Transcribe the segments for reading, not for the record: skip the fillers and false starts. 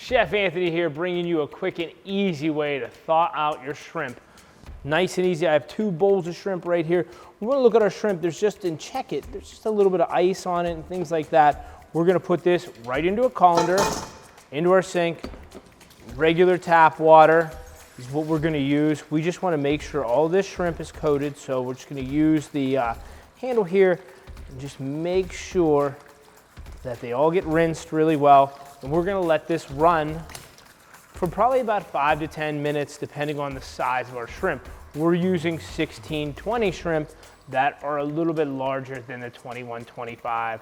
Chef Anthony here, bringing you a quick and easy way to thaw out your shrimp. Nice and easy. I have 2 bowls of shrimp right here. We want to look at our shrimp. There's just a little bit of ice on it and things like that. We're going to put this right into a colander, into our sink. Regular tap water is what we're going to use. We just want to make sure all this shrimp is coated, so we're just going to use the handle here and just make sure that they all get rinsed really well. And we're going to let this run for probably about 5 to 10 minutes, depending on the size of our shrimp. We're using 16-20 shrimp that are a little bit larger than the 21-25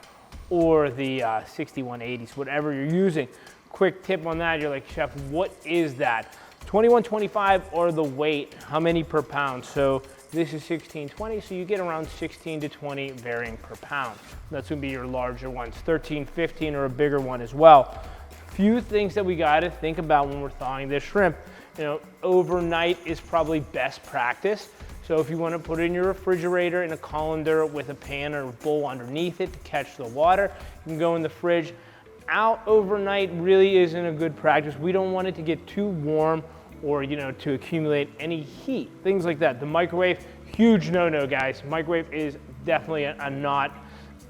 or the 61-80s, whatever you're using. Quick tip on that, you're like, Chef, what is that? 21-25 or the weight, how many per pound? So this is 16-20, so you get around 16 to 20 varying per pound. That's gonna be your larger ones. 13-15 or a bigger one as well. Few things that we gotta think about when we're thawing this shrimp. You know, overnight is probably best practice. So if you wanna put it in your refrigerator in a colander with a pan or a bowl underneath it to catch the water, you can go in the fridge. Out overnight really isn't a good practice. We don't want it to get too warm or, you know, to accumulate any heat, things like that. The microwave, huge no-no, guys. Microwave is definitely a not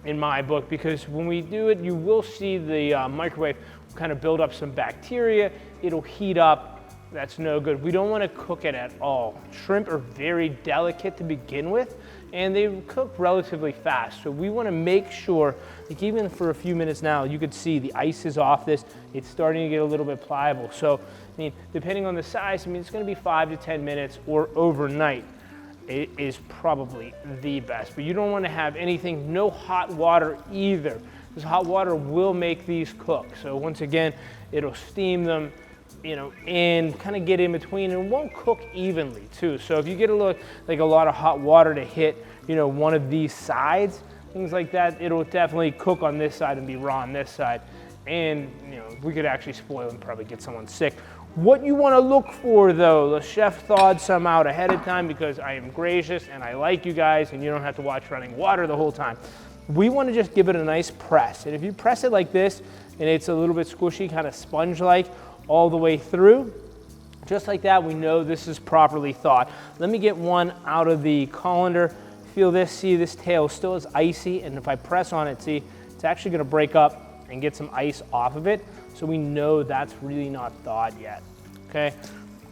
in my book, because when we do it, you will see the microwave kind of build up some bacteria. It'll heat up. That's no good. We don't want to cook it at all. Shrimp are very delicate to begin with, and they cook relatively fast. So we want to make sure, like even for a few minutes now, you could see the ice is off this. It's starting to get a little bit pliable. So, I mean, depending on the size, I mean, it's going to be 5 to 10 minutes or overnight. It is probably the best, but you don't want to have anything, no hot water either, because hot water will make these cook. So once again, it'll steam them, you know, and kind of get in between, and won't cook evenly too. So if you get a lot of hot water to hit, you know, one of these sides, things like that, it'll definitely cook on this side and be raw on this side. And, you know, we could actually spoil and probably get someone sick. What you want to look for though, the chef thawed some out ahead of time because I am gracious and I like you guys and you don't have to watch running water the whole time. We want to just give it a nice press. And if you press it like this and it's a little bit squishy, kind of sponge-like all the way through, just like that, we know this is properly thawed. Let me get one out of the colander. Feel this, see this tail still is icy, and if I press on it, see, it's actually going to break up and get some ice off of it. So we know that's really not thawed yet, okay?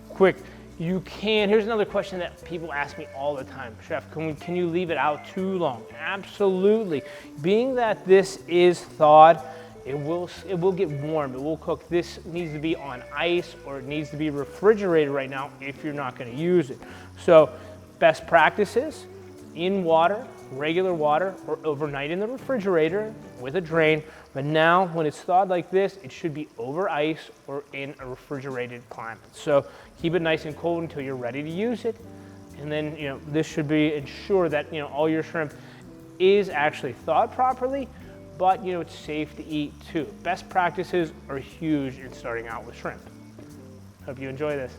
Quick, here's another question that people ask me all the time. Chef, can you leave it out too long? Absolutely. Being that this is thawed, it will get warm, it will cook. This needs to be on ice or it needs to be refrigerated right now if you're not gonna use it. So best practices, in water, regular water, or overnight in the refrigerator with a drain. But now when it's thawed like this, it should be over ice or in a refrigerated climate. So keep it nice and cold until you're ready to use it. And then, you know, this should ensure that, you know, all your shrimp is actually thawed properly, but, you know, it's safe to eat too. Best practices are huge in starting out with shrimp. Hope you enjoy this.